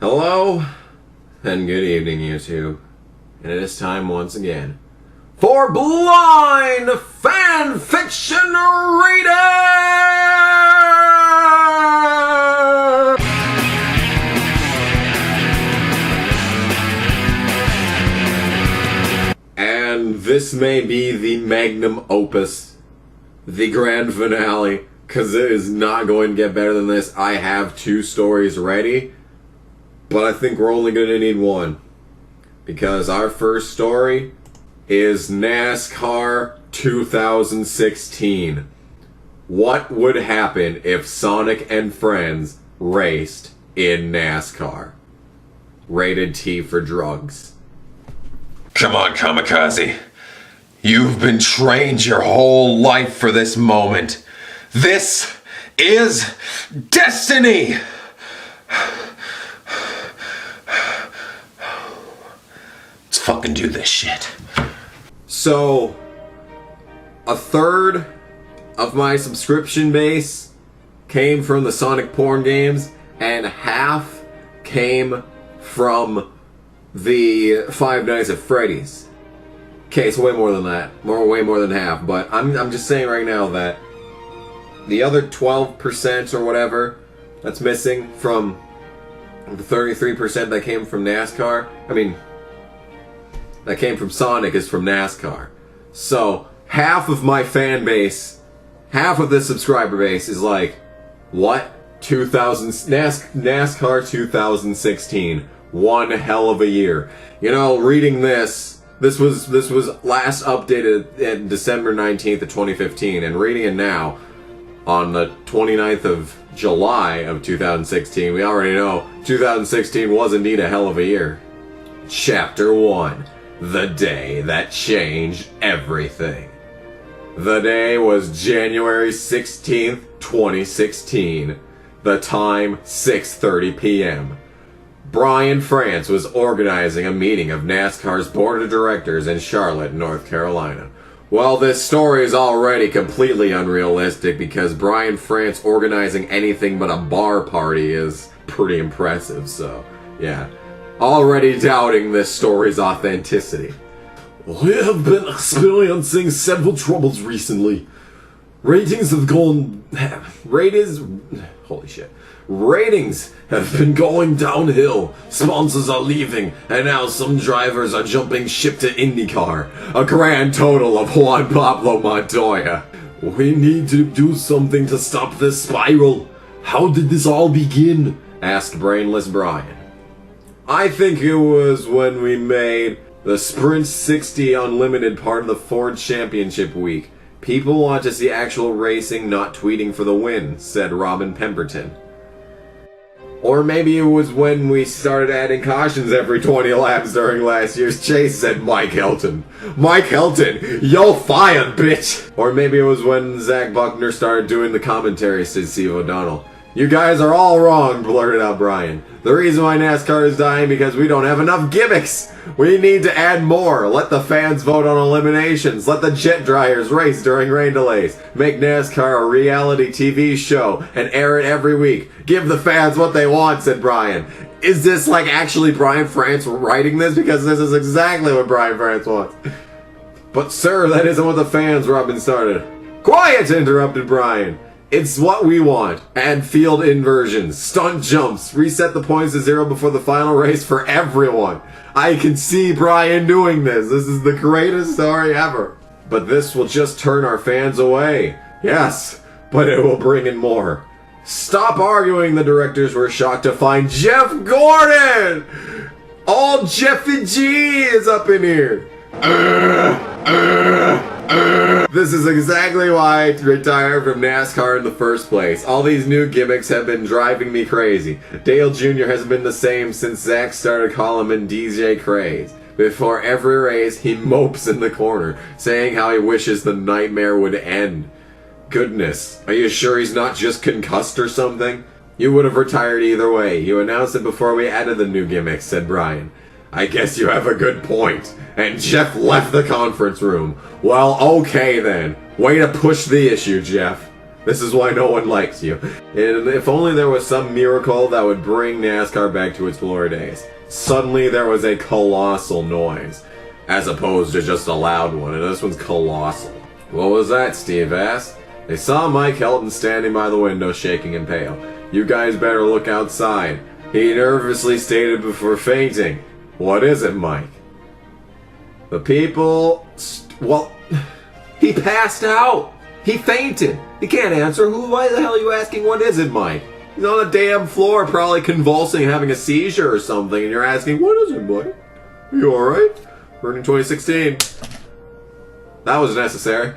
Hello, and good evening, YouTube. And it is time once again for Blind Fanfiction Reader! And this may be the magnum opus, the grand finale, because it is not going to get better than this. I have 2 stories ready, but I think we're only going to need 1. Because our first story is Nascar 2016. What would happen if Sonic and friends raced in NASCAR? Rated T for drugs. Come on, Kamikaze. You've been trained your whole life for this moment. This is destiny! Let's fucking do this shit. So, a third of my subscription base came from the Sonic porn games, and half came from the Five Nights at Freddy's. Okay, it's way more than that. Way more than half, but I'm just saying right now that the other 12% or whatever that's missing from the 33% that came from NASCAR, that came from Sonic is from NASCAR. So, half of my fan base, half of this subscriber base is like, what? NASCAR 2016. One hell of a year. You know, reading this was last updated in December 19th of 2015, and reading it now, on the 29th of July of 2016, we already know 2016 was indeed a hell of a year. Chapter 1. The day that changed everything. The day was January 16th, 2016. The time, 6:30 p.m. Brian France was organizing a meeting of NASCAR's board of directors in Charlotte, North Carolina. Well, this story is already completely unrealistic because Brian France organizing anything but a bar party is pretty impressive, so, yeah. Already doubting this story's authenticity. We have been experiencing several troubles recently. Ratings have gone... Ratings have been going downhill. Sponsors are leaving, and now some drivers are jumping ship to IndyCar. A grand total of Juan Pablo Montoya. We need to do something to stop this spiral. How did this all begin? Asked Brainless Brian. I think it was when we made the Sprint 60 Unlimited part of the Ford Championship Week. People want to see actual racing, not tweeting for the win, said Robin Pemberton. Or maybe it was when we started adding cautions every 20 laps during last year's chase, said Mike Hilton. Mike Hilton, you're fired, bitch! Or maybe it was when Zach Buckner started doing the commentary, said Steve O'Donnell. You guys are all wrong, blurted out Brian. The reason why NASCAR is dying because we don't have enough gimmicks. We need to add more. Let the fans vote on eliminations. Let the jet dryers race during rain delays. Make NASCAR a reality TV show and air it every week. Give the fans what they want, said Brian. Is this like actually Brian France writing this? Because this is exactly what Brian France wants. But sir, that isn't what the fans, Robin started. Quiet, interrupted Brian. It's what we want. Add field inversions, stunt jumps, reset the points to 0 before the final race for everyone. I can see Brian doing this. This is the greatest story ever. But this will just turn our fans away. Yes, but it will bring in more. Stop arguing, the directors were shocked to find Jeff Gordon! All Jeffy G is up in here. This is exactly why I retired from NASCAR in the first place. All these new gimmicks have been driving me crazy. Dale Jr. hasn't been the same since Zach started calling him DJ Craze. Before every race, he mopes in the corner, saying how he wishes the nightmare would end. Goodness, are you sure he's not just concussed or something? You would have retired either way. You announced it before we added the new gimmicks, said Brian. I guess you have a good point. And Jeff left the conference room. Well, okay then. Way to push the issue, Jeff. This is why no one likes you. And if only there was some miracle that would bring NASCAR back to its glory days. Suddenly there was a colossal noise, as opposed to just a loud one, and this one's colossal. What was that? Steve asked. They saw Mike Helton standing by the window, shaking and pale. You guys better look outside. He nervously stated before fainting. What is it, Mike? The people... well, he passed out. He fainted. He can't answer. Why the hell are you asking what is it, Mike? He's on the damn floor, probably convulsing, having a seizure or something, and you're asking, what is it, Mike? Are you alright? Burning 2016. That was necessary.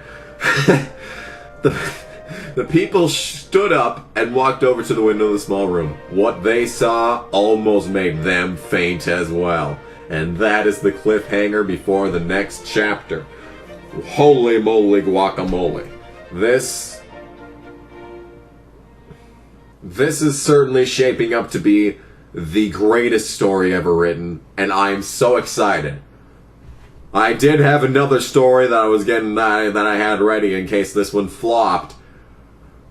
The people stood up and walked over to the window of the small room. What they saw almost made them faint as well. And that is the cliffhanger before the next chapter. Holy moly guacamole. This is certainly shaping up to be the greatest story ever written, and I'm so excited. I did have another story that I was getting that I had ready in case this one flopped,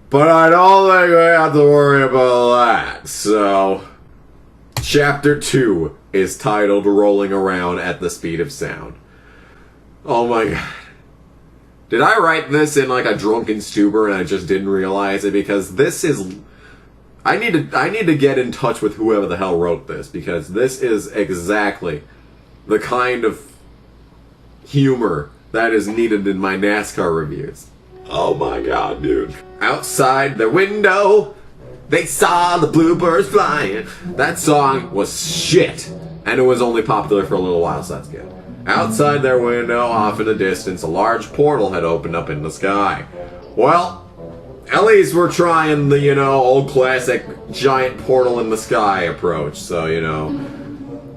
but I don't think we have to worry about that. So, Chapter 2 is titled Rolling Around at the Speed of Sound. Oh my god. Did I write this in like a drunken stupor and I just didn't realize it? Because this is... I need to get in touch with whoever the hell wrote this, because this is exactly the kind of humor that is needed in my NASCAR reviews. Oh my god, dude. Outside their window, they saw the bluebirds flying. That song was shit, and it was only popular for a little while, so that's good. Outside their window, off in the distance, a large portal had opened up in the sky. Well, at least we're trying the, old classic giant portal in the sky approach. So,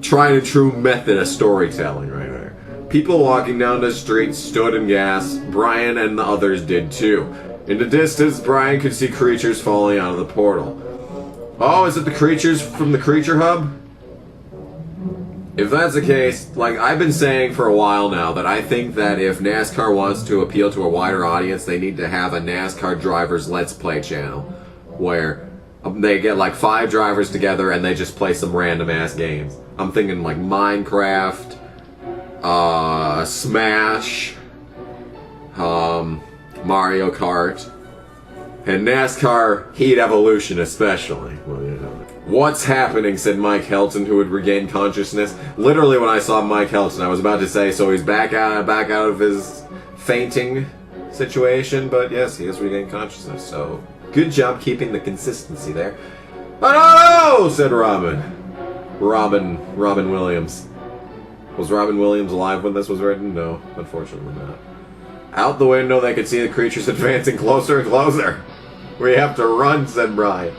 trying a true method of storytelling right there. People walking down the street stood and gasped. Brian and the others did too. In the distance, Brian could see creatures falling out of the portal. Oh, is it the creatures from the Creature Hub? If that's the case, like I've been saying for a while now, that I think that if NASCAR wants to appeal to a wider audience, they need to have a NASCAR drivers Let's Play channel, where they get like 5 drivers together and they just play some random ass games. I'm thinking like Minecraft, Smash, Mario Kart, and NASCAR Heat Evolution especially. Well, What's happening, said Mike Helton, who had regained consciousness. Literally when I saw Mike Helton, I was about to say, so he's back out of his fainting situation, but yes, he has regained consciousness, so good job keeping the consistency there. Oh no, said Robin Williams. Was Robin Williams alive when this was written? No, unfortunately not. Out the window, they could see the creatures advancing closer and closer. We have to run, said Brian.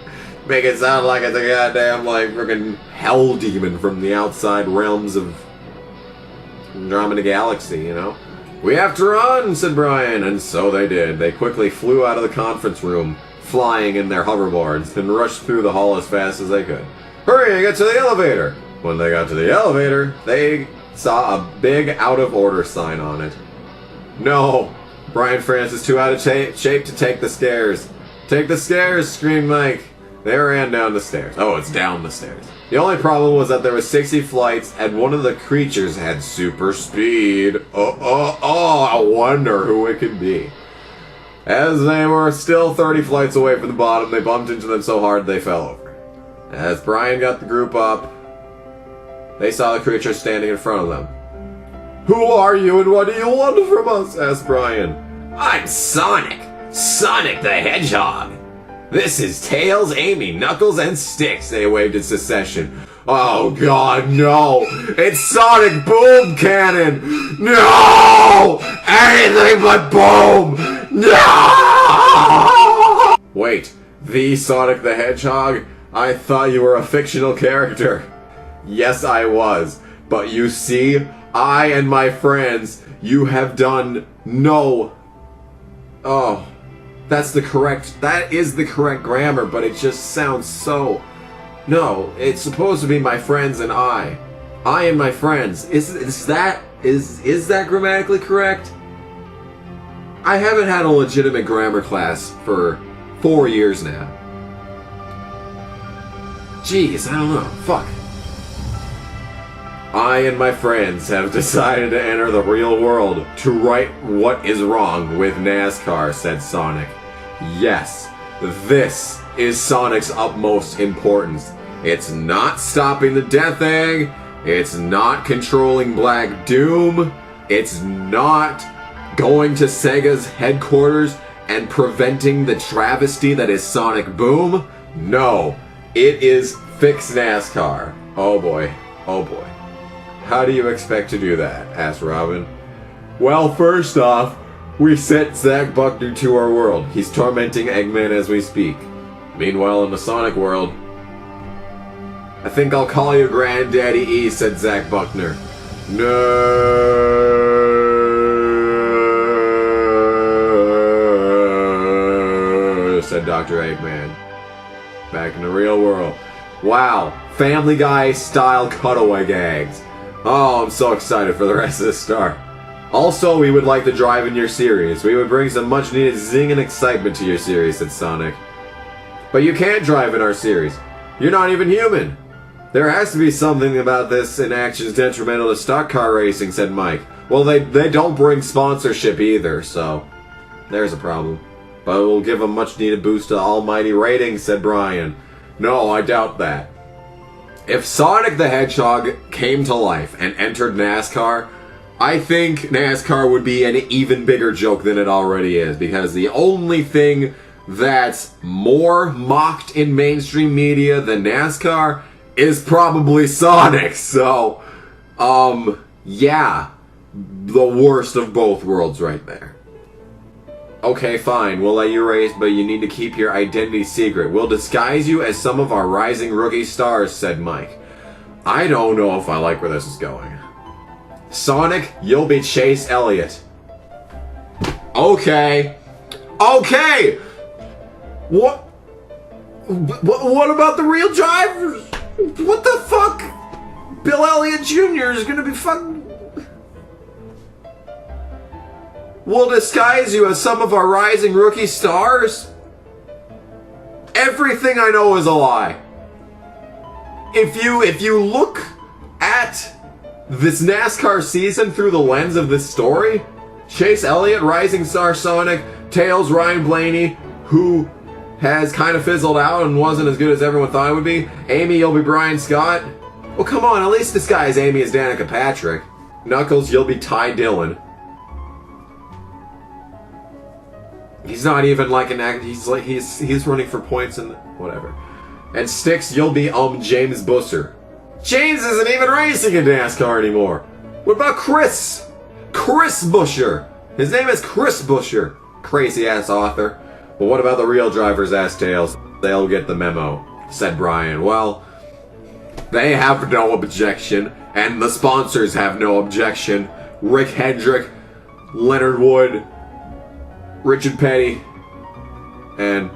Make it sound like it's a goddamn, freaking hell demon from the outside realms of Andromeda Galaxy, We have to run, said Brian, and so they did. They quickly flew out of the conference room, flying in their hoverboards, and rushed through the hall as fast as they could. Hurry, get to the elevator! When they got to the elevator, they saw a big out-of-order sign on it. No! Brian France is too out of shape to take the stairs. Take the stairs, screamed Mike. They ran down the stairs. Oh, it's down the stairs. The only problem was that there were 60 flights, and one of the creatures had super speed. I wonder who it could be. As they were still 30 flights away from the bottom, they bumped into them so hard they fell over. As Brian got the group up, they saw the creature standing in front of them. Who are you and what do you want from us? Asked Brian. I'm Sonic. Sonic the Hedgehog. This is Tails, Amy, Knuckles, and Sticks, they waved in succession. Oh god, no! It's Sonic Boom Cannon! No! Anything but boom! No! Wait, the Sonic the Hedgehog? I thought you were a fictional character. Yes, I was. But you see, I and my friends, you have done no... Oh... That is the correct grammar, but it just sounds so... No, it's supposed to be my friends and I. I and my friends. Is that grammatically correct? I haven't had a legitimate grammar class for 4 years now. Jeez, I don't know. Fuck. I and my friends have decided to enter the real world to right what is wrong with NASCAR, said Sonic. Yes, this is Sonic's utmost importance. It's not stopping the Death Egg. It's not controlling Black Doom. It's not going to Sega's headquarters and preventing the travesty that is Sonic Boom. No, it is fix NASCAR. Oh boy, oh boy. How do you expect to do that? Asked Robin. Well, first off, we sent Zach Buckner to our world. He's tormenting Eggman as we speak. Meanwhile, in the Sonic world, I think I'll call you Granddaddy E, said Zach Buckner. No, said Dr. Eggman. Back in the real world. Wow, Family Guy style cutaway gags. Oh, I'm so excited for the rest of this star. Also, we would like to drive in your series. We would bring some much needed zing and excitement to your series, said Sonic. But you can't drive in our series. You're not even human. There has to be something about this in actions detrimental to stock car racing, said Mike. Well, they don't bring sponsorship either, so there's a problem. But it will give a much needed boost to almighty ratings, said Brian. No, I doubt that. If Sonic the Hedgehog came to life and entered NASCAR, I think NASCAR would be an even bigger joke than it already is, because the only thing that's more mocked in mainstream media than NASCAR is probably Sonic. So, yeah, the worst of both worlds right there. Okay, fine, we'll let you race, but you need to keep your identity secret. We'll disguise you as some of our rising rookie stars, said Mike. I don't know if I like where this is going. Sonic, you'll be Chase Elliott. Okay. Okay! What about the real drivers? What the fuck? Bill Elliott Jr. is gonna be fucking... We'll disguise you as some of our rising rookie stars? Everything I know is a lie. If you look at this NASCAR season through the lens of this story, Chase Elliott, rising star Sonic, Tails, Ryan Blaney, who has kind of fizzled out and wasn't as good as everyone thought it would be. Amy, you'll be Brian Scott. Well, come on, at least disguise Amy as Danica Patrick. Knuckles, you'll be Ty Dillon. He's not even like an act. He's running for points and whatever. And Styx, you'll be James Busser. James isn't even racing in NASCAR anymore. What about Chris? Chris Busher. His name is Chris Busher. Crazy ass author. Well, what about the real drivers, asked Tails? They'll get the memo, said Brian. Well, they have no objection, and the sponsors have no objection. Rick Hendrick, Leonard Wood, Richard Petty, and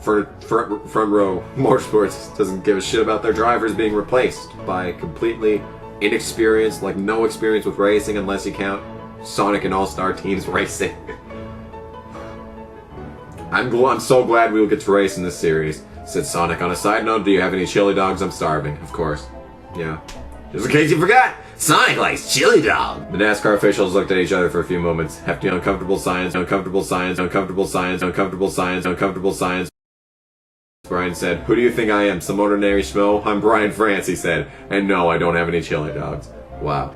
Front Row Motorsports doesn't give a shit about their drivers being replaced by completely inexperienced, like no experience with racing unless you count Sonic and All-Star Teams racing. I'm so glad we will get to race in this series, said Sonic. On a side note, do you have any chili dogs? I'm starving, of course. Yeah. Just in case you forgot, Sonic likes chili dog. The NASCAR officials looked at each other for a few moments. Hefty, uncomfortable science, uncomfortable science, uncomfortable science, uncomfortable science, uncomfortable science. Brian said, who do you think I am, some ordinary schmo? I'm Brian France, he said. And no, I don't have any chili dogs. Wow.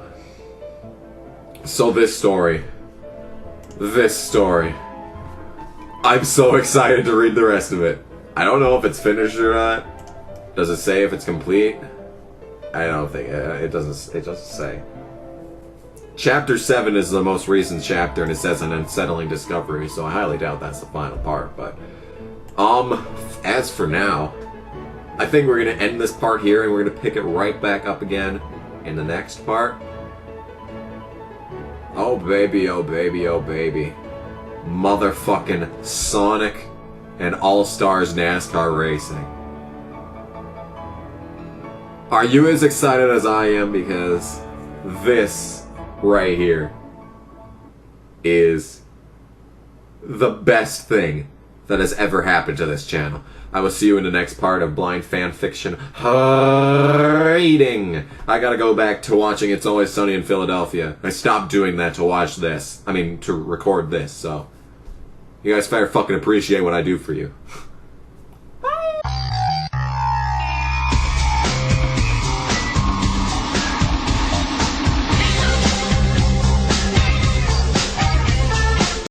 So this story. I'm so excited to read the rest of it. I don't know if it's finished or not. Does it say if it's complete? I don't think it doesn't say. Chapter 7 is the most recent chapter, and it says an unsettling discovery, so I highly doubt that's the final part, but as for now, I think we're gonna end this part here, and we're gonna pick it right back up again in the next part. Oh baby, oh baby, oh baby. Motherfucking Sonic and All-Stars NASCAR Racing. Are you as excited as I am? Because this right here is the best thing that has ever happened to this channel. I will see you in the next part of Blind Fanfiction Hating. I gotta go back to watching It's Always Sunny in Philadelphia. I stopped doing that to watch this. I mean, to record this, so... You guys better fucking appreciate what I do for you.